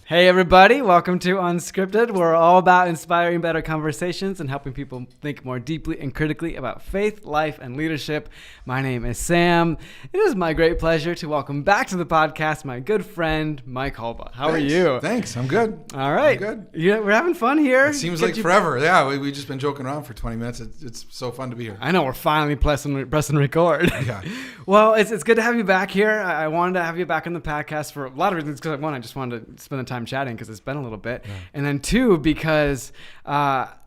Hey everybody, welcome to Unscripted. We're all about inspiring better conversations and helping people think more deeply and critically about faith, life, and leadership. My name is Sam. It is my great pleasure to welcome back to the podcast my good friend, Mike Hulba. How are you? Thanks, I'm good. All right. I'm good. Yeah, we're having fun here. It seems like forever. Yeah, we've just been joking around for 20 minutes. It's so fun to be here. I know, we're finally pressing record. Yeah. Well, it's good to have you back here. I wanted to have you back on the podcast for a lot of reasons. Because one, I just wanted to spend the time chatting because it's been a little bit. Yeah. And then two, because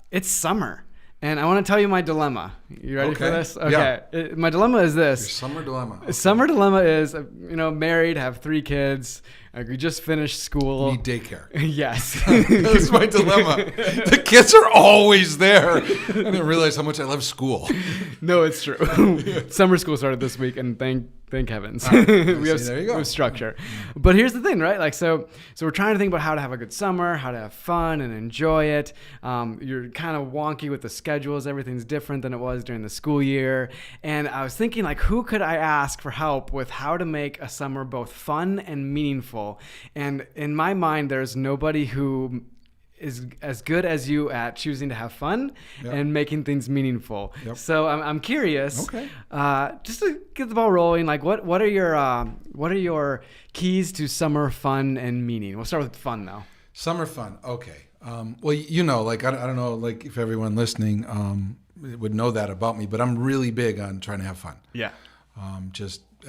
it's summer. And I want to tell you my dilemma. You ready for this? Okay. Yeah. My dilemma is this. Your summer dilemma. Okay. Summer dilemma is, married, have 3 kids. We just finished school. Need daycare. Yes. That's my dilemma. The kids are always there. I didn't realize how much I love school. No, it's true. Summer school started this week, and thank heavens. There you go. We have structure. But here's the thing, right? Like, so we're trying to think about how to have a good summer, how to have fun and enjoy it. You're kind of wonky with the schedules. Everything's different than it was during the school year. And I was thinking, like, who could I ask for help with how to make a summer both fun and meaningful? And in my mind, there's nobody who is as good as you at choosing to have fun and making things meaningful. Yep. So I'm curious, just to get the ball rolling, like what are your keys to summer fun and meaning? We'll start with fun though. Summer fun. Okay. Well, like, I don't know, like if everyone listening would know that about me, but I'm really big on trying to have fun. Yeah.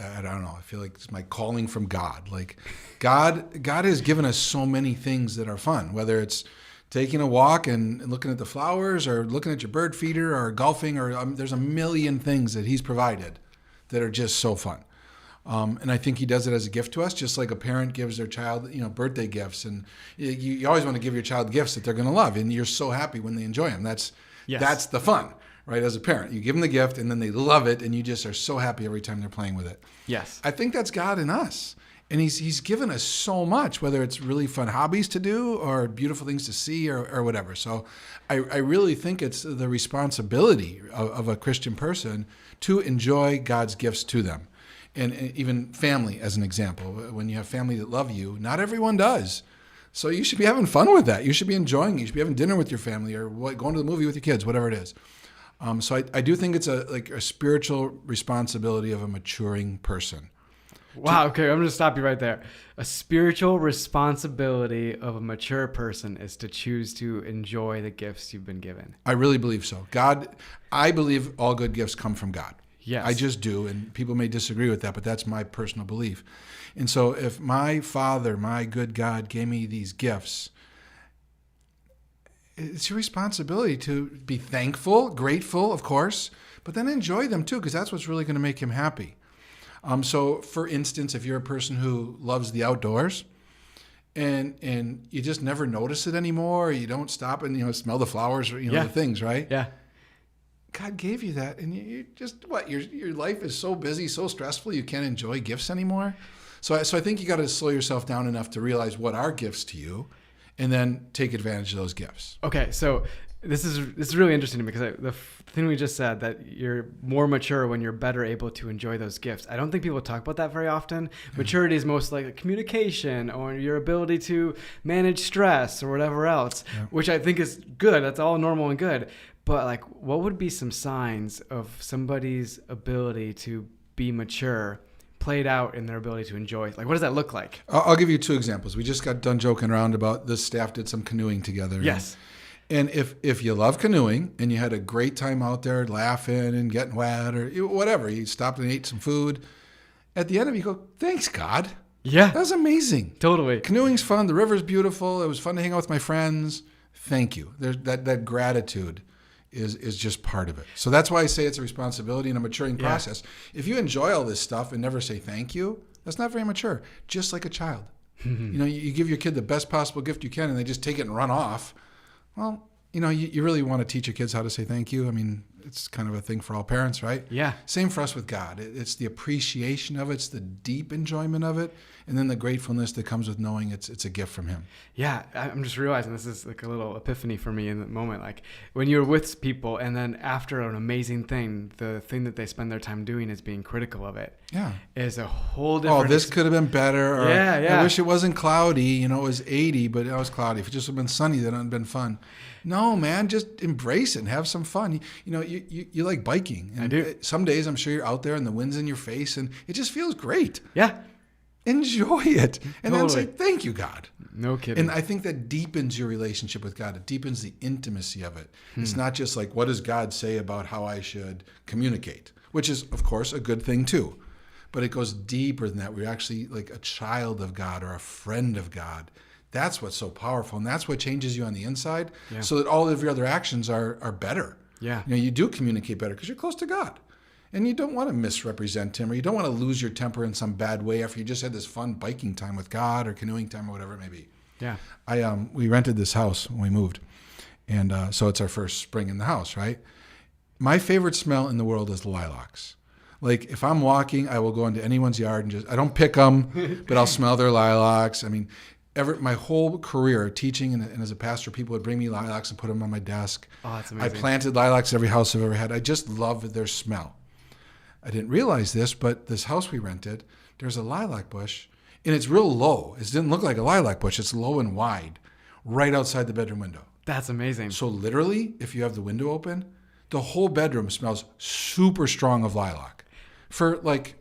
I don't know. I feel like it's my calling from God. Like God has given us so many things that are fun, whether it's taking a walk and looking at the flowers or looking at your bird feeder or golfing or there's a million things that he's provided that are just so fun. And I think he does it as a gift to us, just like a parent gives their child, birthday gifts. And you always want to give your child gifts that they're going to love. And you're so happy when they enjoy them. That's the fun. Right, as a parent, you give them the gift and then they love it and you just are so happy every time they're playing with it. Yes. I think that's God in us. And he's given us so much, whether it's really fun hobbies to do or beautiful things to see or whatever. So I really think it's the responsibility of a Christian person to enjoy God's gifts to them. And even family, as an example. When you have family that love you, not everyone does. So you should be having fun with that. You should be enjoying it. You should be having dinner with your family or going to the movie with your kids, whatever it is. So I do think it's a spiritual responsibility of a maturing person. Wow. Okay. I'm going to stop you right there. A spiritual responsibility of a mature person is to choose to enjoy the gifts you've been given. I really believe so. I believe all good gifts come from God. Yes. I just do. And people may disagree with that, but that's my personal belief. And so if my Father, my good God, gave me these gifts, it's your responsibility to be thankful, grateful, of course, but then enjoy them too, because that's what's really going to make him happy. So, for instance, if you're a person who loves the outdoors and you just never notice it anymore, or you don't stop and smell the flowers or the things, right? Yeah. God gave you that, and you just your life is so busy, so stressful, you can't enjoy gifts anymore. So I think you got to slow yourself down enough to realize what are gifts to you. And then take advantage of those gifts. Okay, so this is really interesting to me because the thing we just said, that you're more mature when you're better able to enjoy those gifts. I don't think people talk about that very often. Maturity is most like communication or your ability to manage stress or whatever else, which I think is good. That's all normal and good. But like, what would be some signs of somebody's ability to be mature played out in their ability to enjoy? Like, what does that look like? I'll give you 2 examples. We just got done joking around about the staff did some canoeing together. Yes. And if you love canoeing and you had a great time out there laughing and getting wet or whatever, you stopped and ate some food, at the end of it, you go, thanks, God. Yeah. That was amazing. Totally. Canoeing's fun. The river's beautiful. It was fun to hang out with my friends. Thank you. There's that gratitude is just part of it. So that's why I say it's a responsibility and a maturing process. If you enjoy all this stuff and never say thank you, that's not very mature. Just like a child. You give your kid the best possible gift you can and they just take it and run off. Well, you really want to teach your kids how to say thank you. I mean, it's kind of a thing for all parents, right? Yeah. Same for us with God. It's the appreciation of it. It's the deep enjoyment of it. And then the gratefulness that comes with knowing it's a gift from him. Yeah. I'm just realizing this is like a little epiphany for me in the moment. Like when you're with people and then after an amazing thing, the thing that they spend their time doing is being critical of it. Yeah. Is a whole different... Oh, this could have been better. Or, yeah. I wish it wasn't cloudy. It was 80, but it was cloudy. If it just would have been sunny, that would have been fun. No, man, just embrace it and have some fun. You like biking. And I do. Some days I'm sure you're out there and the wind's in your face and it just feels great. Yeah. Enjoy it. And then say, Totally. thank you, God. No kidding. And I think that deepens your relationship with God. It deepens the intimacy of it. It's not just like, what does God say about how I should communicate? Which is, of course, a good thing too. But it goes deeper than that. We're actually like a child of God or a friend of God. That's what's so powerful. And that's what changes you on the inside so that all of your other actions are better. Yeah. You do communicate better because you're close to God. And you don't want to misrepresent him, or you don't want to lose your temper in some bad way after you just had this fun biking time with God or canoeing time or whatever it may be. Yeah. We rented this house when we moved. And so it's our first spring in the house, right? My favorite smell in the world is lilacs. Like if I'm walking, I will go into anyone's yard and I don't pick them, but I'll smell their lilacs. I mean, my whole career teaching and as a pastor, people would bring me lilacs and put them on my desk. Oh, that's amazing. I planted lilacs in every house I've ever had. I just love their smell. I didn't realize this, but this house we rented, there's a lilac bush, and it's real low. It didn't look like a lilac bush. It's low and wide, right outside the bedroom window. That's amazing. So literally, if you have the window open, the whole bedroom smells super strong of lilac for like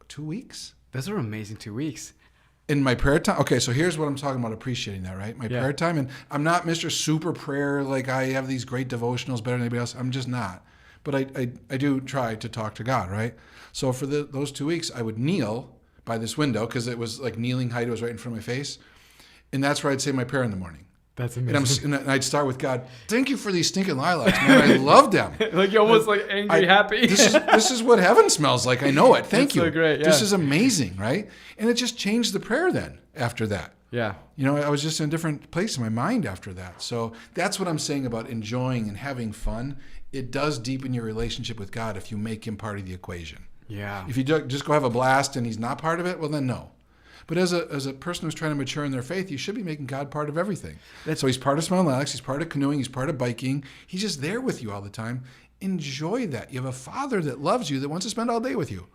2 weeks. Those are amazing 2 weeks. In my prayer time, okay, so here's what I'm talking about, appreciating that, right? My prayer time, and I'm not Mr. Super Prayer, like I have these great devotionals better than anybody else. I'm just not. But I do try to talk to God, right? So for those 2 weeks, I would kneel by this window because it was like kneeling height. It was right in front of my face. And that's where I'd say my prayer in the morning. That's amazing. And I'd start with God, thank you for these stinking lilacs, man. I love them. Like you're almost like angry, happy. This is what heaven smells like. I know it. Thank you. So great. Yeah. This is amazing, right? And it just changed the prayer then after that. Yeah. I was just in a different place in my mind after that. So that's what I'm saying about enjoying and having fun. It does deepen your relationship with God if you make him part of the equation. Yeah. If you just go have a blast and he's not part of it, well then no. But as a person who's trying to mature in their faith, you should be making God part of everything. So he's part of smelling lilacs, he's part of canoeing, he's part of biking. He's just there with you all the time. Enjoy that. You have a father that loves you, that wants to spend all day with you.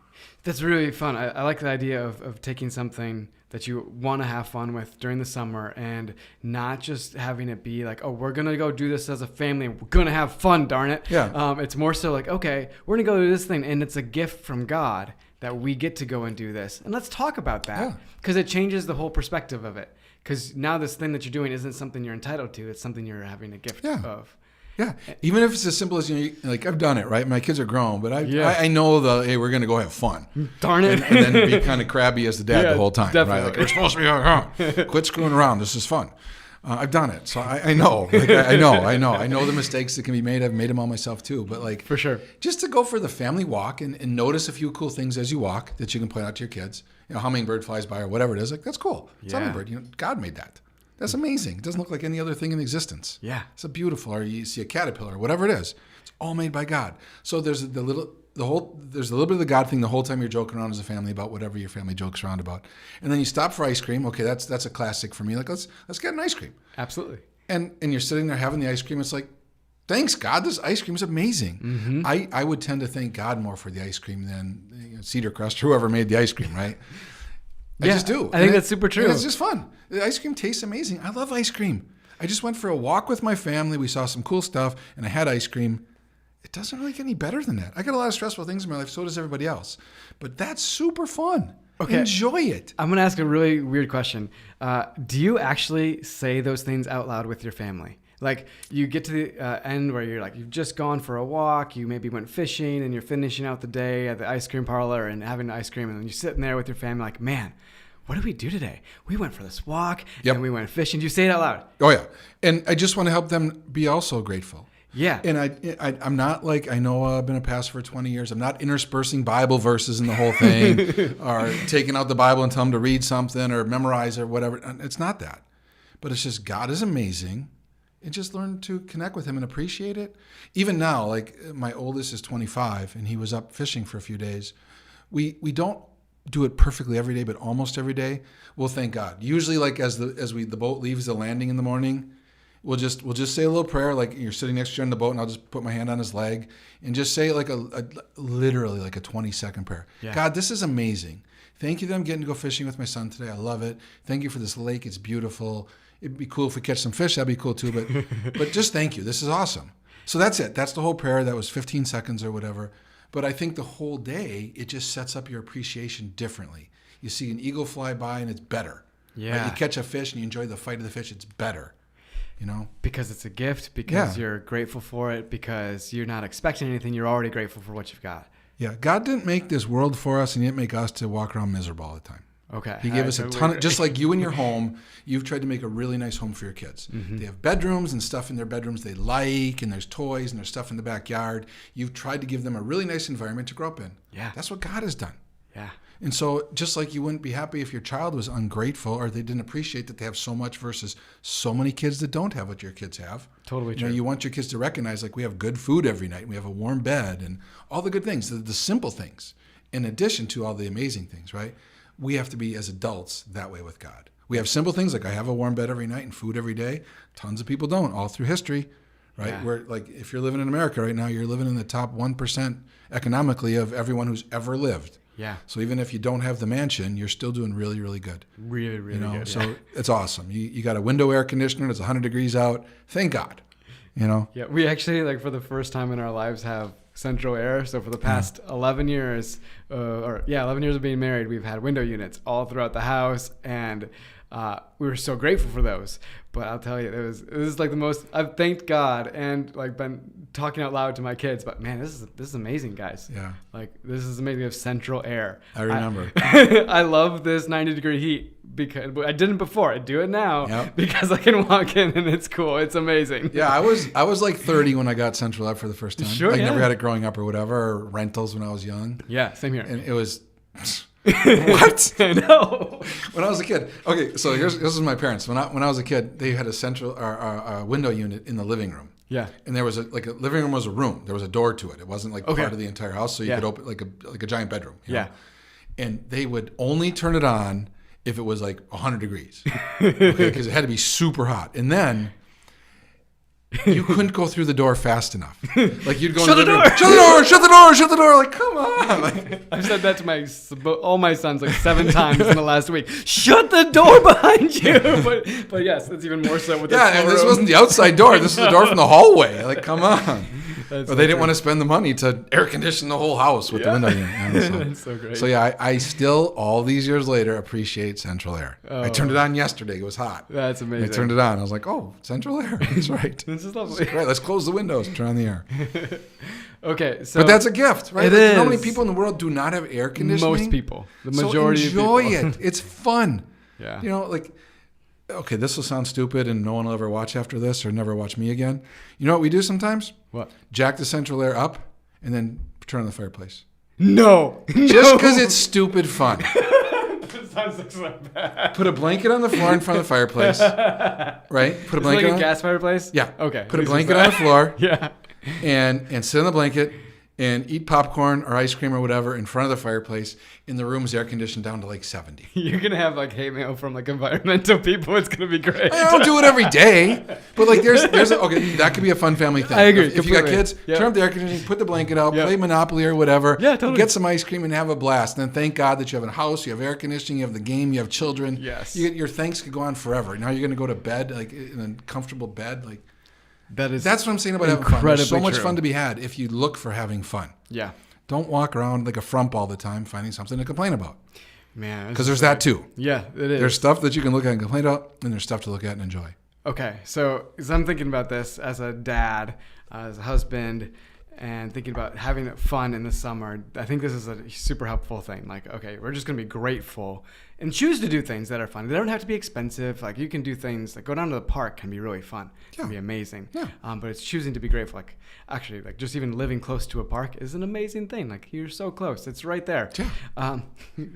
That's really fun. I like the idea of taking something that you want to have fun with during the summer and not just having it be like, oh, we're going to go do this as a family and we're going to have fun, darn it. Yeah. It's more so like, okay, we're going to go do this thing and it's a gift from God that we get to go and do this. And let's talk about that because it changes the whole perspective of it. Because now this thing that you're doing isn't something you're entitled to. It's something you're having a gift of. Yeah, even if it's as simple as, like I've done it, right? My kids are grown, but I know hey, we're going to go have fun. Darn it. And then be kind of crabby as the dad the whole time, definitely. right? Like, we're supposed to be, quit screwing around. This is fun. I've done it, so I know. Like, I know the mistakes that can be made. I've made them all myself too. But like, for sure, just to go for the family walk and notice a few cool things as you walk that you can point out to your kids. Hummingbird flies by or whatever it is. Like, that's cool. It's hummingbird. God made that. That's amazing. It doesn't look like any other thing in existence. Yeah. It's a beautiful, or you see a caterpillar, or whatever it is. It's all made by God. So there's a little bit of the God thing the whole time you're joking around as a family about whatever your family jokes around about. And then you stop for ice cream. Okay, that's a classic for me. Like, let's get an ice cream. Absolutely. And you're sitting there having the ice cream. It's like, thanks, God, this ice cream is amazing. Mm-hmm. I would tend to thank God more for the ice cream than Cedar Crust, whoever made the ice cream, right? I just do. I think that's super true. It's just fun. The ice cream tastes amazing. I love ice cream. I just went for a walk with my family. We saw some cool stuff, and I had ice cream. It doesn't really get any better than that. I got a lot of stressful things in my life. So does everybody else. But that's super fun. Okay. Enjoy it. I'm going to ask a really weird question. Do you actually say those things out loud with your family? Like you get to the end where you're like, you've just gone for a walk, you maybe went fishing and you're finishing out the day at the ice cream parlor and having ice cream. And then you're sitting there with your family like, man, what did we do today? We went for this walk and we went fishing. Do you say it out loud? Oh, yeah. And I just want to help them be also grateful. Yeah. And I'm not like, I know I've been a pastor for 20 years. I'm not interspersing Bible verses in the whole thing or taking out the Bible and telling them to read something or memorize or whatever. It's not that. But it's just God is amazing. and just learn to connect with him and appreciate it. Even now, like my oldest is 25 and he was up fishing for a few days. We don't do it perfectly every day, but almost every day. We'll thank God. Usually, like as the boat leaves the landing in the morning, we'll just say a little prayer. Like you're sitting next to you on the boat, and I'll just put my hand on his leg and just say like literally like a 20-second prayer. Yeah. God, this is amazing. Thank you that I'm getting to go fishing with my son today. I love it. Thank you for this lake. It's beautiful. It'd be cool if we catch some fish. That'd be cool too. But just thank you. This is awesome. So that's it. That's the whole prayer. That was 15 seconds or whatever. But I think the whole day, it just sets up your appreciation differently. You see an eagle fly by and it's better. Yeah. Right? You catch a fish and you enjoy the fight of the fish. It's better. Because it's a gift, because you're grateful for it, because you're not expecting anything. You're already grateful for what you've got. Yeah. God didn't make this world for us and he didn't make us to walk around miserable all the time. Okay. He gave us a ton of, just like you in your home, you've tried to make a really nice home for your kids. Mm-hmm. They have bedrooms and stuff in their bedrooms they like, and there's toys and there's stuff in the backyard. You've tried to give them a really nice environment to grow up in. Yeah. That's what God has done. Yeah. And so just like you wouldn't be happy if your child was ungrateful or they didn't appreciate that they have so much versus so many kids that don't have what your kids have. Totally true. You want your kids to recognize like we have good food every night. We have a warm bed and all the good things, the simple things, in addition to all the amazing things, right? We have to be, as adults, that way with God. We have simple things like I have a warm bed every night and food every day. Tons of people don't, all through history, right? Yeah. Where, like, if you're living in America right now, you're living in the top 1% economically of everyone who's ever lived. Yeah. So even if you don't have the mansion, you're still doing really, really good. Really, really good. So it's awesome. You got a window air conditioner. It's 100 degrees out. Thank God. Yeah, we actually, like, for the first time in our lives have central air. So for the past 11 years, 11 years of being married, we've had window units all throughout the house, and we were so grateful for those. But I'll tell you, it was like the most. I've thanked God and like been talking out loud to my kids. But man, this is amazing, guys. Yeah, like this is amazing. We have central air. I remember. I love this 90-degree heat because I didn't before. I do it now because I can walk in and it's cool. It's amazing. Yeah, I was like 30 when I got central air for the first time. Sure, I never had it growing up or whatever, or rentals when I was young. Yeah, same here. And it was. What? No. When I was a kid. Okay, so this is my parents. When I was a kid, they had a central window unit in the living room. Yeah. And there was a living room was a room. There was a door to it. It wasn't like part of the entire house, so you could open like a giant bedroom. You know? And they would only turn it on if it was like 100 degrees. Because it had to be super hot. And then you couldn't go through the door fast enough. Like you'd go shut the door, shut the door. Like, come on. Like, I've said that to all my sons like 7 times in the last week. Shut the door behind you. But yes, it's even more so with this. Yeah, and this wasn't the outside door. This is the door from the hallway. Like, come on. But they didn't want to spend the money to air condition the whole house with the window unit. That's so great. So yeah, I still, all these years later, appreciate central air. Oh. I turned it on yesterday. It was hot. That's amazing. And I turned it on. I was like, oh, central air. That's right. This is lovely. Great. Let's close the windows. Turn on the air. Okay, so but that's a gift, right? It is. You know how many people in the world do not have air conditioning? Most people. The majority of people. Enjoy it. It's fun. Yeah. Like. Okay, this will sound stupid and no one will ever watch after this or never watch me again. You know what we do sometimes? What? Jack the central air up and then turn on the fireplace. No. Just because it's stupid fun. That sounds like so bad. Put a blanket on the floor in front of the fireplace. Right? Put a blanket on. A gas fireplace? Yeah. Okay. Put a blanket on the floor. Yeah. And sit on the blanket and eat popcorn or ice cream or whatever in front of the fireplace. In the room's air conditioned down to like 70. You're going to have like hate mail from like environmental people. It's going to be great. I don't do it every day. But like there's okay, that could be a fun family thing. I agree. If you got kids, turn up the air conditioning, put the blanket out, play Monopoly or whatever. Yeah, totally. Get some ice cream and have a blast. And then thank God that you have a house, you have air conditioning, you have the game, you have children. Yes. Your thanks could go on forever. Now you're going to go to bed like in a comfortable bed. Like that's what I'm saying about having fun. There's so much fun to be had if you look for having fun. Yeah. Don't walk around like a frump all the time finding something to complain about. Man. Because there's that too. Yeah, it is. There's stuff that you can look at and complain about, and there's stuff to look at and enjoy. Okay, so as I'm thinking about this as a dad, as a husband, and thinking about having fun in the summer, I think this is a super helpful thing. Like, okay, we're just going to be grateful and choose to do things that are fun. They don't have to be expensive. Like you can do things like go down to the park can be really fun. It can be amazing. Yeah. But it's choosing to be grateful. Like actually, like just even living close to a park is an amazing thing. Like you're so close. It's right there. Yeah.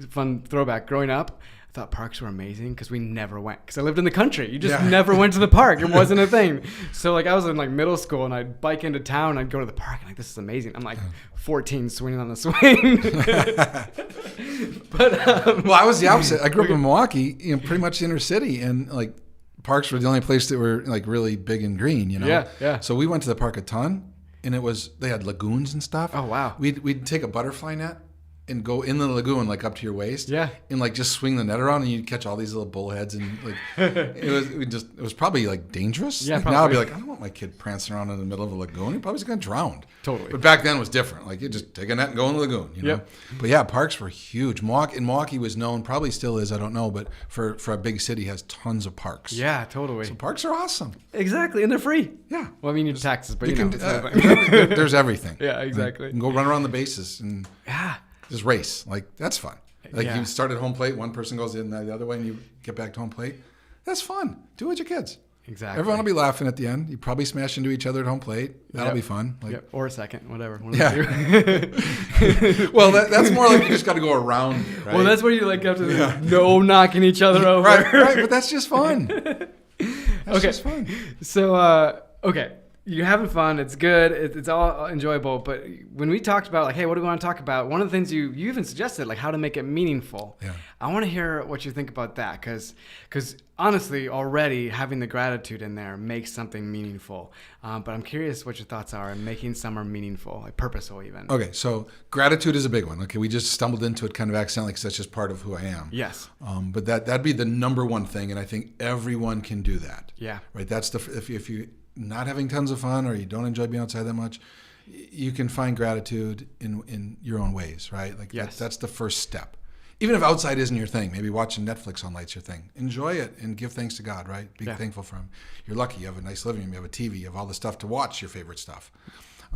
Fun throwback. Growing up, I thought parks were amazing because we never went. Because I lived in the country. You just never went to the park. It wasn't a thing. So like I was in like middle school and I'd bike into town. I'd go to the park and like this is amazing. I'm like 14 swinging on the swing. But well, I was the opposite. I grew up in Milwaukee, pretty much the inner city, and like parks were the only place that were like really big and green. Yeah. So we went to the park a ton, and they had lagoons and stuff. Oh wow. We'd take a butterfly net and go in the lagoon like up to your waist, and like just swing the net around, and you'd catch all these little bullheads, and like it was probably like dangerous. Yeah, like, now I'd be like, I don't want my kid prancing around in the middle of a lagoon. He probably's gonna drown. Totally. But back then it was different. Like you just take a net and go in the lagoon. Yep. But yeah, parks were huge. Milwaukee was known, probably still is, I don't know, but for a big city has tons of parks. Yeah, totally. So parks are awesome. Exactly, and they're free. Yeah. Well, I mean, you need taxes, but there's everything. Yeah, exactly. You can go run around the bases and just race. Like that's fun. Like you start at home plate, one person goes in the other way, and you get back to home plate. That's fun. Do it with your kids. Exactly. Everyone will be laughing at the end. You probably smash into each other at home plate. That'll be fun. Like, or a second, whatever. Well, that's more like you just got to go around. Right? Well, that's where you like have to no knocking each other over. Right. But that's just fun. Just fun. So, okay. You're having fun. It's good. It's all enjoyable. But when we talked about like, hey, what do we want to talk about? One of the things you even suggested, like how to make it meaningful. Yeah. I want to hear what you think about that. Because honestly, already having the gratitude in there makes something meaningful. But I'm curious what your thoughts are in making summer meaningful, like purposeful even. Okay. So gratitude is a big one. Okay. We just stumbled into it kind of accidentally because that's just part of who I am. Yes. But that'd be the number one thing. And I think everyone can do that. Yeah. Right. That's if you not having tons of fun or you don't enjoy being outside that much, you can find gratitude in your own ways, right? Like that's the first step. Even if outside isn't your thing, maybe watching Netflix all night's your thing. Enjoy it and give thanks to God, right? Be thankful for Him. You're lucky. You have a nice living room. You have a TV. You have all the stuff to watch your favorite stuff.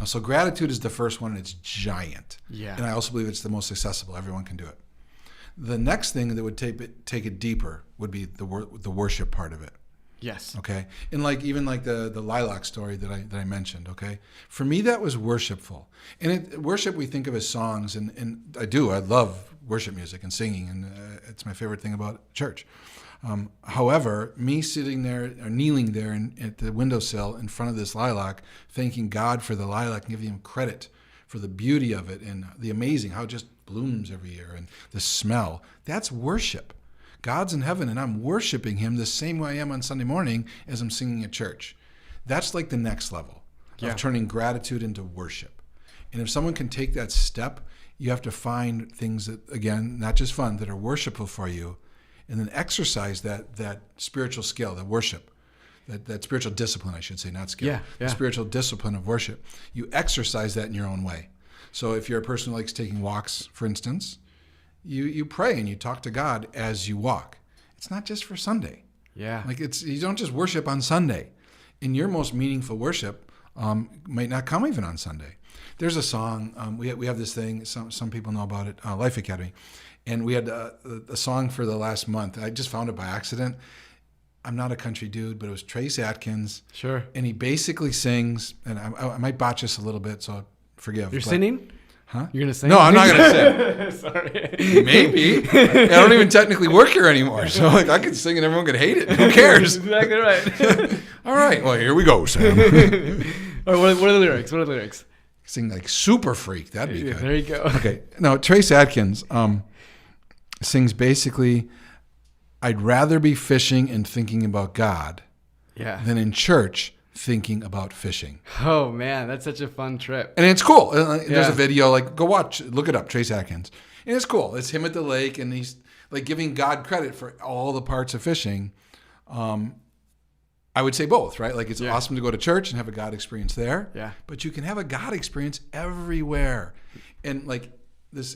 So gratitude is the first one, and it's giant. Yeah. And I also believe it's the most accessible. Everyone can do it. The next thing that would take it deeper would be the worship part of it. Yes. Okay. And like even like the lilac story that I mentioned. Okay. For me, that was worshipful. And worship we think of as songs, and I love worship music and singing, and it's my favorite thing about church. However, me sitting there or kneeling there at the windowsill in front of this lilac, thanking God for the lilac and giving Him credit for the beauty of it and the amazing how it just blooms every year and the smell. That's worship. God's in heaven, and I'm worshiping Him the same way I am on Sunday morning as I'm singing at church. That's like the next level of turning gratitude into worship. And if someone can take that step, you have to find things that, again, not just fun, that are worshipful for you, and then exercise that spiritual skill, that worship, that spiritual discipline, I should say, not skill. The spiritual discipline of worship. You exercise that in your own way. So if you're a person who likes taking walks, for instance, you pray and you talk to God as you walk. It's not just for Sunday. Yeah. Like you don't just worship on Sunday. And your most meaningful worship might not come even on Sunday. There's a song, we have this thing, some people know about it, Life Academy. And we had a song for the last month. I just found it by accident. I'm not a country dude, but it was Trace Atkins. Sure. And he basically sings, and I might botch this a little bit, so forgive. You're singing? Huh? You're going to sing? No, I'm not going to sing. Sorry. Maybe. I don't even technically work here anymore. So like I could sing and everyone could hate it. Who cares? Exactly right. All right. Well, here we go, Sam. All right, what are the lyrics? What are the lyrics? Sing like Super Freak. That'd be good. There you go. Okay. Now, Trace Atkins sings basically, I'd rather be fishing and thinking about God than in church thinking about fishing. Oh man, that's such a fun trip. And it's cool. There's a video, like go watch, look it up, Trace Atkins. And it's cool. It's him at the lake and he's like giving God credit for all the parts of fishing. I would say both, right? Like it's awesome to go to church and have a God experience there. Yeah. But you can have a God experience everywhere. And like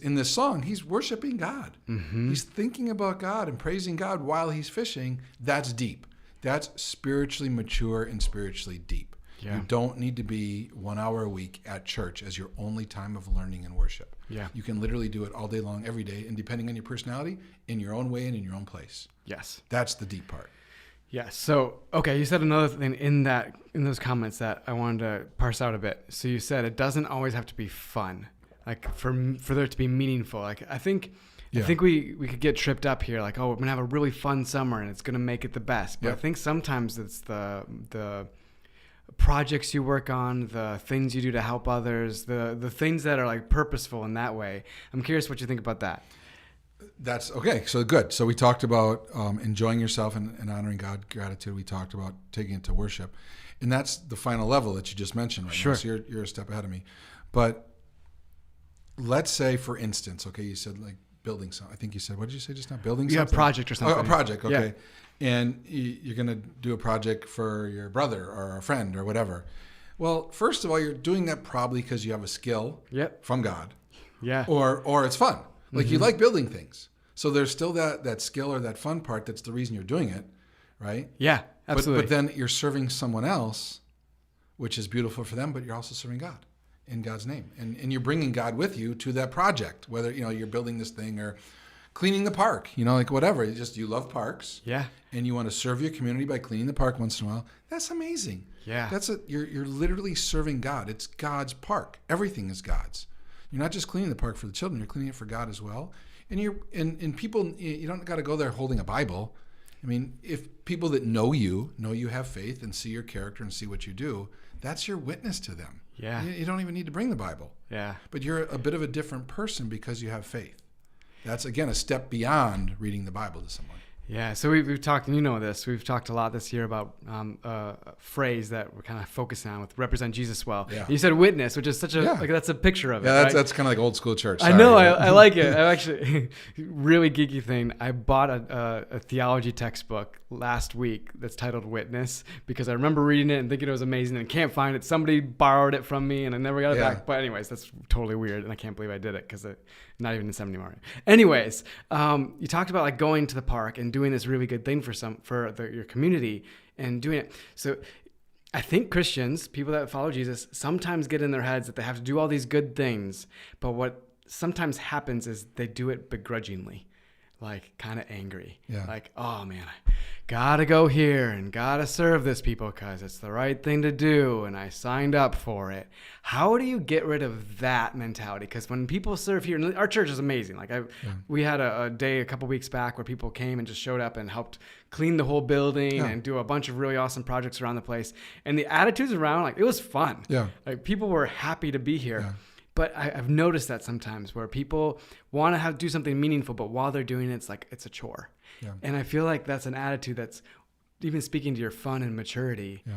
in this song, he's worshiping God. Mm-hmm. He's thinking about God and praising God while he's fishing. That's deep. That's spiritually mature and spiritually deep. Yeah. You don't need to be 1 hour a week at church as your only time of learning and worship. Yeah. You can literally do it all day long, every day, and depending on your personality, in your own way and in your own place. Yes. That's the deep part. Yes. So, okay, you said another thing in those comments that I wanted to parse out a bit. So you said it doesn't always have to be fun, like for there to be meaningful. Like I think we could get tripped up here, like, oh, we're gonna have a really fun summer and it's gonna make it the best. But I think sometimes it's the projects you work on, the things you do to help others, the things that are like purposeful in that way. I'm curious what you think about that. That's okay. So good. So we talked about enjoying yourself and honoring God, gratitude. We talked about taking it to worship, and that's the final level that you just mentioned right Sure. now. So you're a step ahead of me. But let's say, for instance, okay, you said like building something. I think you said, what did you say just now? Building something? Yeah, a project or something. Oh, a project. Okay. Yeah. And you're going to do a project for your brother or a friend or whatever. Well, first of all, you're doing that probably because you have a skill from God. Yeah. Or it's fun. Like you like building things. So there's still that skill or that fun part that's the reason you're doing it, right? Yeah, absolutely. But then you're serving someone else, which is beautiful for them, but you're also serving God in God's name. And you're bringing God with you to that project, whether you're building this thing or cleaning the park, like whatever. You love parks. Yeah. And you want to serve your community by cleaning the park once in a while. That's amazing. Yeah. You're literally serving God. It's God's park. Everything is God's. You're not just cleaning the park for the children, you're cleaning it for God as well. And people, you don't got to go there holding a Bible. I mean, if people that know you have faith and see your character and see what you do, that's your witness to them. Yeah. You don't even need to bring the Bible. Yeah. But you're a bit of a different person because you have faith. That's, again, a step beyond reading the Bible to someone. Yeah, so we've talked, and you know this, we've talked a lot this year about a phrase that we're kind of focusing on with represent Jesus well. Yeah. You said witness, which is such a, like that's a picture of it. Yeah, right? that's kind of like old school church. Sorry. I know, I like it. I actually, really geeky thing, I bought a theology textbook last week that's titled Witness because I remember reading it and thinking it was amazing and can't find it. Somebody borrowed it from me and I never got it back. But anyways, that's totally weird and I can't believe I did it because not even in seminary anymore. Anyways, you talked about like going to the park and doing this really good thing for your community and doing it. So I think Christians, people that follow Jesus, sometimes get in their heads that they have to do all these good things, but what sometimes happens is they do it begrudgingly, like kind of angry. Yeah. Like, oh man, I gotta go here and gotta serve this people because it's the right thing to do and I signed up for it. How do you get rid of that mentality? Because when people serve here, and our church is amazing. Like we had a day a couple weeks back where people came and just showed up and helped clean the whole building and do a bunch of really awesome projects around the place. And the attitudes around, like it was fun. Yeah. Like people were happy to be here. Yeah. But I've noticed that sometimes where people want to do something meaningful, but while they're doing it, it's a chore. Yeah. And I feel like that's an attitude that's even speaking to your fun and maturity. Yeah.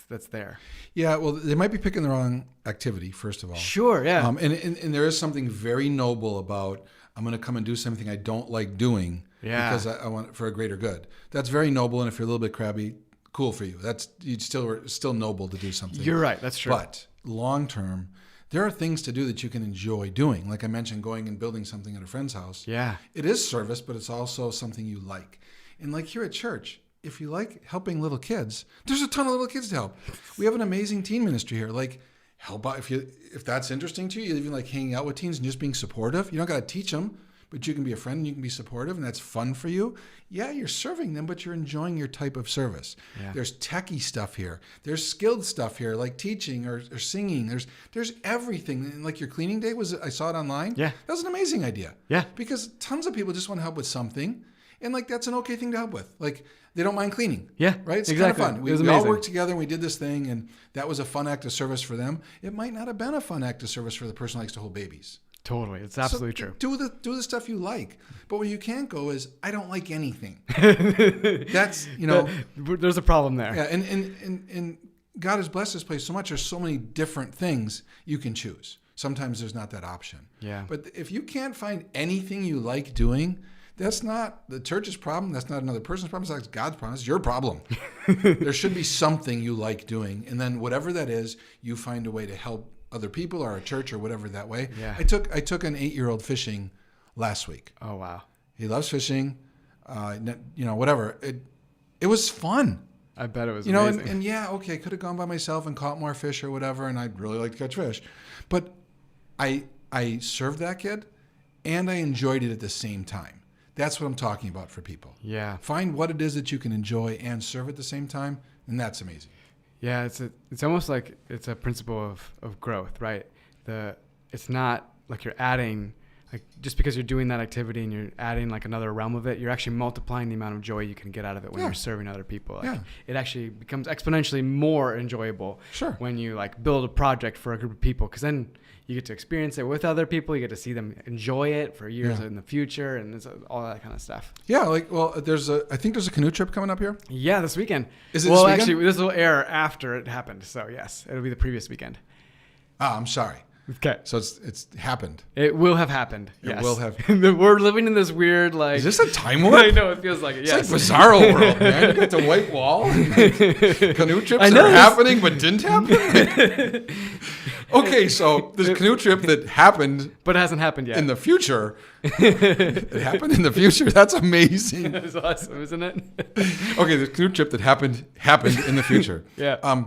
That's there. Yeah. Well, they might be picking the wrong activity, first of all. Sure. Yeah. And there is something very noble about I'm going to come and do something I don't like doing because I want it for a greater good. That's very noble. And if you're a little bit crabby, cool for you. That's still noble to do something. You're right. That's true. But long term, there are things to do that you can enjoy doing. Like I mentioned, going and building something at a friend's house. Yeah. It is service, but it's also something you like. And like here at church, if you like helping little kids, there's a ton of little kids to help. We have an amazing teen ministry here. Like help out if that's interesting to you, even like hanging out with teens and just being supportive. You don't got to teach them, but you can be a friend and you can be supportive and that's fun for you. Yeah, you're serving them, but you're enjoying your type of service. Yeah. There's techie stuff here. There's skilled stuff here, like teaching or singing. There's everything. And like your cleaning day I saw it online. Yeah. That was an amazing idea. Yeah. Because tons of people just want to help with something. And like, that's an okay thing to help with. Like they don't mind cleaning. Yeah. Right. It's exactly. Kind of fun. We all worked together and we did this thing and that was a fun act of service for them. It might not have been a fun act of service for the person who likes to hold babies. Totally. It's absolutely true. Do the stuff you like. But where you can't go is, I don't like anything. That's, there's a problem there. Yeah. And God has blessed this place so much. There's so many different things you can choose. Sometimes there's not that option. Yeah. But if you can't find anything you like doing, that's not the church's problem. That's not another person's problem. It's not God's problem. It's your problem. There should be something you like doing. And then whatever that is, you find a way to help other people or a church or whatever that way. Yeah. I took an 8-year-old fishing last week. Oh, wow. He loves fishing, whatever. It was fun. I bet it was You know, amazing. and yeah, okay, I could have gone by myself and caught more fish or whatever, and I'd really like to catch fish. But I served that kid, and I enjoyed it at the same time. That's what I'm talking about for people. Yeah. Find what it is that you can enjoy and serve at the same time, and that's amazing. Yeah, it's almost like it's a principle of growth, right? It's not like you're adding, like just because you're doing that activity and you're adding like another realm of it, you're actually multiplying the amount of joy you can get out of it when you're serving other people. Like, it actually becomes exponentially more enjoyable when you like build a project for a group of people, because then you get to experience it with other people. You get to see them enjoy it for years in the future, and it's all that kind of stuff. Yeah, like, well, I think there's a canoe trip coming up here. Yeah, this weekend. Is it this weekend? Actually, this will air after it happened. So yes, it'll be the previous weekend. Ah, I'm sorry. Okay. So it's happened. It will have happened. It will have. We're living in this weird, like... Is this a time warp? I know, it feels like it, yes. It's like Bizarro World, man. You got the white wall. Canoe trips that are happening but didn't happen? Okay, so this canoe trip that happened... But it hasn't happened yet. In the future. It happened in the future. That's amazing. That's awesome, isn't it? Okay, the canoe trip that happened in the future. Yeah.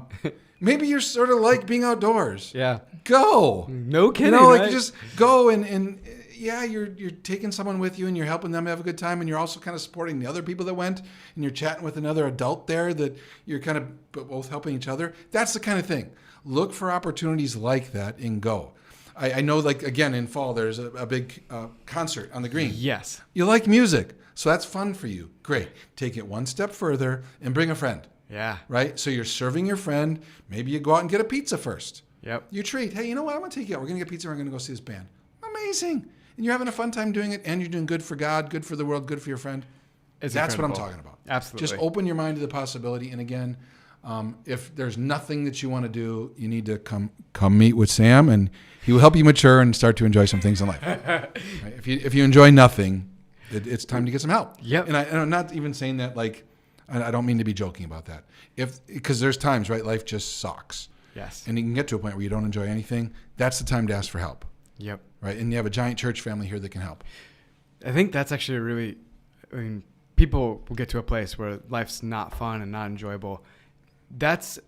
Maybe you're sort of like being outdoors. Yeah. Go. No kidding. You know, like right? just go and yeah, you're taking someone with you and you're helping them have a good time, and you're also kind of supporting the other people that went, and you're chatting with another adult there that you're kind of both helping each other. That's the kind of thing. Look for opportunities like that and go. I know, like, again, in fall, there's a big concert on the green. Yes. You like music, so that's fun for you. Great. Take it one step further and bring a friend. Yeah. Right? So you're serving your friend. Maybe you go out and get a pizza first. Yep. You treat. Hey, you know what? I'm going to take you out. We're going to get pizza. We're going to go see this band. Amazing. And you're having a fun time doing it, and you're doing good for God, good for the world, good for your friend. That's incredible. What I'm talking about. Absolutely. Just open your mind to the possibility. And again, if there's nothing that you want to do, you need to come meet with Sam, and he will help you mature and start to enjoy some things in life. Right? If you enjoy nothing, it's time to get some help. Yep. And I'm not even saying that like, I don't mean to be joking about that. Because there's times, right, life just sucks. Yes. And you can get to a point where you don't enjoy anything. That's the time to ask for help. Yep. Right? And you have a giant church family here that can help. I think that's actually people will get to a place where life's not fun and not enjoyable. That's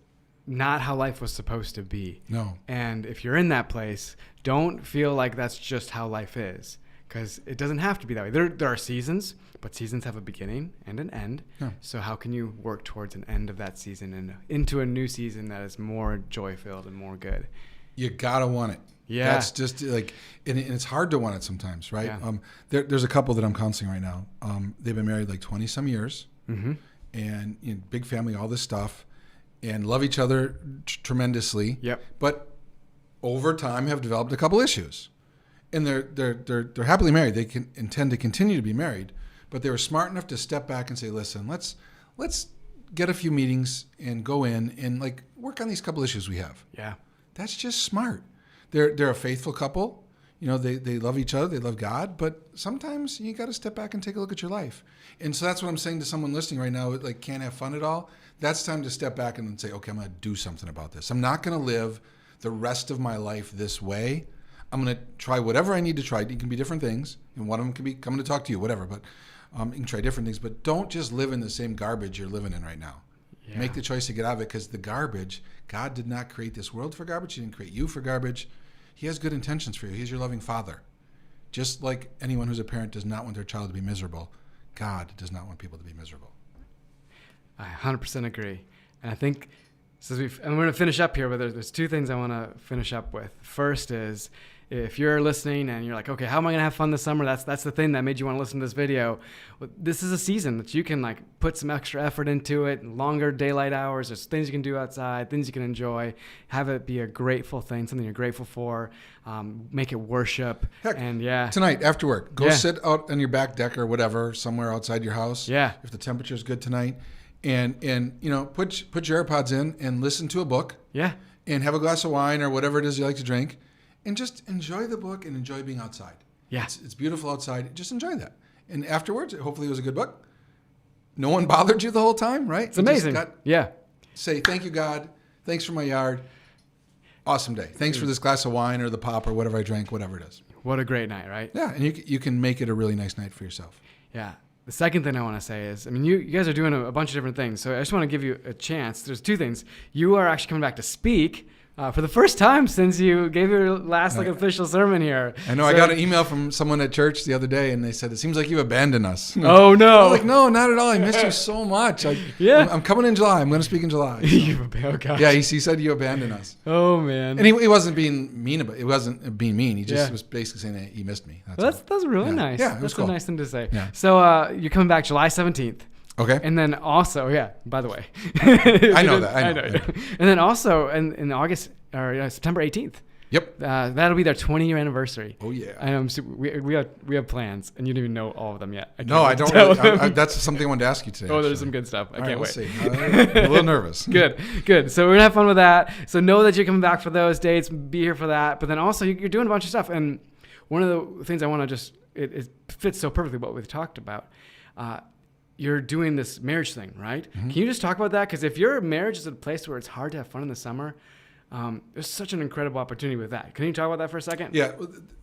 not how life was supposed to be. No. And if you're in that place, don't feel like that's just how life is, because it doesn't have to be that way. There are seasons, but seasons have a beginning and an end. Yeah. So how can you work towards an end of that season and into a new season that is more joy-filled and more good? You got to want it. Yeah. That's just like, and it's hard to want it sometimes, right? Yeah. There's a couple that I'm counseling right now. They've been married like 20 some years, and big family, all this stuff, and love each other tremendously. Yep. But over time have developed a couple issues, and they're happily married. They can intend to continue to be married, but they were smart enough to step back and say, listen, let's get a few meetings and go in and like work on these couple issues we have. Yeah. That's just smart. They're a faithful couple. They love each other. They love God. But sometimes you got to step back and take a look at your life. And so that's what I'm saying to someone listening right now, like can't have fun at all. That's time to step back and say, okay, I'm going to do something about this. I'm not going to live the rest of my life this way. I'm going to try whatever I need to try. It can be different things. And one of them can be coming to talk to you, whatever. But you can try different things. But don't just live in the same garbage you're living in right now. Yeah. Make the choice to get out of it, because the garbage, God did not create this world for garbage. He didn't create you for garbage. He has good intentions for you. He's your loving Father. Just like anyone who's a parent does not want their child to be miserable, God does not want people to be miserable. I 100% agree. And I think, and we're going to finish up here, but there's two things I want to finish up with. First is, if you're listening and you're like, okay, how am I going to have fun this summer? That's the thing that made you want to listen to this video. Well, this is a season that you can like put some extra effort into it, longer daylight hours. There's things you can do outside, things you can enjoy. Have it be a grateful thing, something you're grateful for. Make it worship. Heck, and yeah, tonight after work, go sit out on your back deck or whatever, somewhere outside your house. Yeah. If the temperature is good tonight, and put your AirPods in and listen to a book. Yeah. And have a glass of wine or whatever it is you like to drink. And just enjoy the book and enjoy being outside. Yeah. It's beautiful outside. Just enjoy that. And afterwards, hopefully it was a good book. No one bothered you the whole time, right? It's amazing. Say, thank you, God. Thanks for my yard. Awesome day. Thanks for this glass of wine or the pop or whatever I drank, whatever it is. What a great night, right? Yeah. And you can make it a really nice night for yourself. Yeah. The second thing I want to say is, I mean, you guys are doing a bunch of different things. So I just want to give you a chance. There's two things. You are actually coming back to speak for the first time since you gave your last official sermon here. I know. So, I got an email from someone at church the other day, and they said, "It seems like you abandoned us." Oh no! I'm like, no, not at all. I missed you so much. I'm coming in July. I'm going to speak in July. So. Yeah, he said you abandoned us. Oh man! And he wasn't being mean about it. It wasn't being mean. He just was basically saying that he missed me. That's really nice. Yeah, that's cool. a nice thing to say. Yeah. So you're coming back July 17th. Okay. And then also, by the way. I know that. I know. And then also in August or September 18th. Yep. That'll be their 20-year anniversary. Oh yeah. And we have plans, and you don't even know all of them yet. I don't. Really, that's something I wanted to ask you today. Oh, there's some good stuff. I can't wait. We'll see. I'm a little nervous. Good. So we're gonna have fun with that. So know that you're coming back for those dates. Be here for that. But then also you're doing a bunch of stuff. And one of the things I want to it fits so perfectly what we've talked about. You're doing this marriage thing, right? Mm-hmm. Can you just talk about that? Because if your marriage is a place where it's hard to have fun in the summer, there's such an incredible opportunity with that. Can you talk about that for a second? Yeah,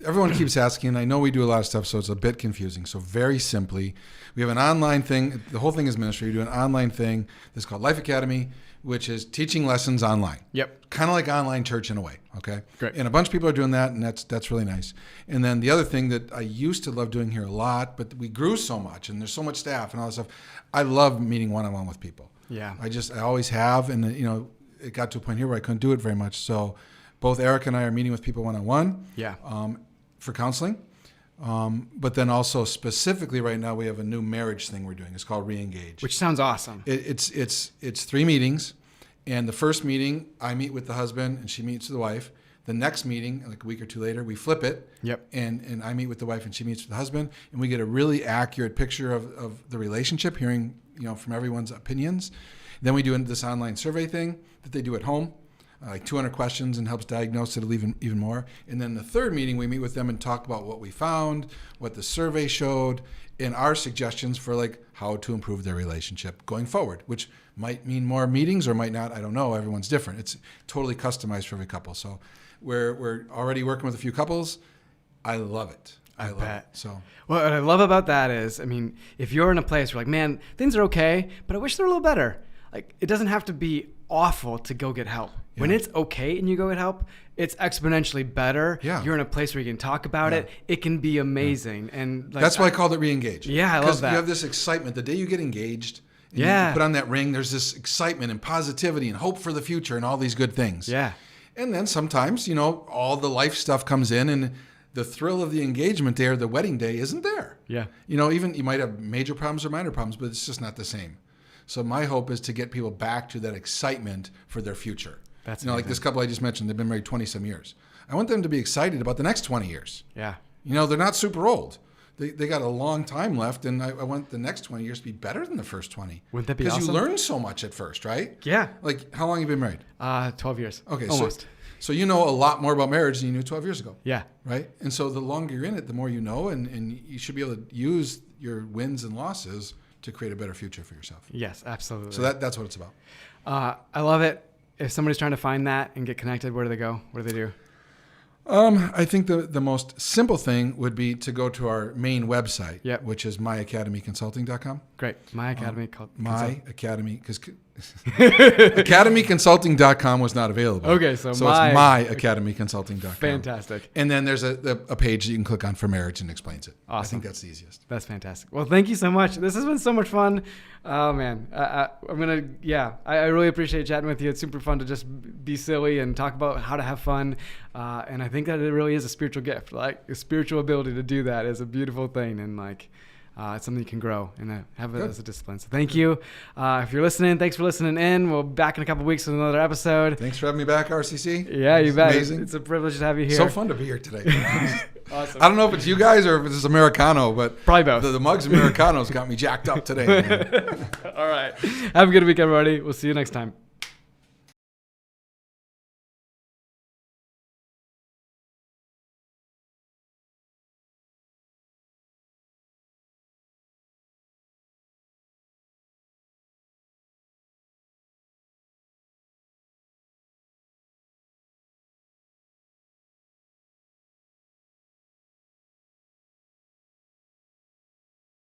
everyone keeps asking. I know we do a lot of stuff, so it's a bit confusing. So very simply, we have an online thing. The whole thing is ministry. We do an online thing that's called Life Academy, which is teaching lessons online. Yep. Kind of like online church in a way, okay? Great. And a bunch of people are doing that, and that's really nice. And then the other thing that I used to love doing here a lot, but we grew so much, and there's so much staff and all that stuff, I love meeting one-on-one with people. Yeah. I always have, and it got to a point here where I couldn't do it very much. So both Eric and I are meeting with people one-on-one. Yeah. For counseling. But then also specifically right now we have a new marriage thing we're doing. It's called Re-Engage. Which sounds awesome. It's 3 meetings. And the first meeting, I meet with the husband and she meets with the wife. The next meeting, like a week or two later, we flip it. Yep. And I meet with the wife and she meets with the husband. And we get a really accurate picture of the relationship, hearing from everyone's opinions. Then we do this online survey thing that they do at home, like 200 questions, and helps diagnose it even more. And then the third meeting, we meet with them and talk about what we found, what the survey showed, and our suggestions for like how to improve their relationship going forward, which might mean more meetings or might not. I don't know. Everyone's different. It's totally customized for every couple. So we're already working with a few couples. I love it. I love it. So what I love about that is, I mean, if you're in a place where like, man, things are okay, but I wish they're a little better. Like, it doesn't have to be awful to go get help. Yeah. When it's okay and you go get help, it's exponentially better. Yeah. You're in a place where you can talk about it. It can be amazing. Yeah. And like, that's why I called it Re-Engage. Yeah, I love that. Because you have this excitement. The day you get engaged, and you put on that ring, there's this excitement and positivity and hope for the future and all these good things. Yeah. And then sometimes, all the life stuff comes in and the thrill of the engagement day or the wedding day isn't there. Yeah. Even you might have major problems or minor problems, but it's just not the same. So my hope is to get people back to that excitement for their future. That's like this couple I just mentioned, they've been married 20-some years. I want them to be excited about the next 20 years. Yeah. They're not super old. They got a long time left, and I want the next 20 years to be better than the first 20. Wouldn't that be awesome? Because you learn so much at first, right? Yeah. Like, how long have you been married? 12 years. Okay, almost. So you know a lot more about marriage than you knew 12 years ago. Yeah. Right? And so the longer you're in it, the more you know, and you should be able to use your wins and losses to create a better future for yourself. Yes, absolutely. So that's what it's about. I love it. If somebody's trying to find that and get connected, where do they go? What do they do? I think the most simple thing would be to go to our main website, which is myacademyconsulting.com. Great. My Academy. My Academy, because academyconsulting.com was not available. Okay, so it's myacademyconsulting.com. Fantastic. And then there's a page that you can click on for marriage and explains it. Awesome. I think that's the easiest. That's fantastic. Well, thank you so much. This has been so much fun. Oh man, I really appreciate chatting with you. It's super fun to just be silly and talk about how to have fun. And I think that it really is a spiritual gift. Like, a spiritual ability to do that is a beautiful thing. And it's something you can grow and have it as a discipline. So thank you. If you're listening, thanks for listening in. We'll be back in a couple of weeks with another episode. Thanks for having me back, RCC. Yeah, you bet. Amazing. It's a privilege to have you here. So fun to be here today. Awesome. I don't know if it's you guys or if it's Americano, but probably both. The mugs Americanos got me jacked up today. All right. Have a good week, everybody. We'll see you next time.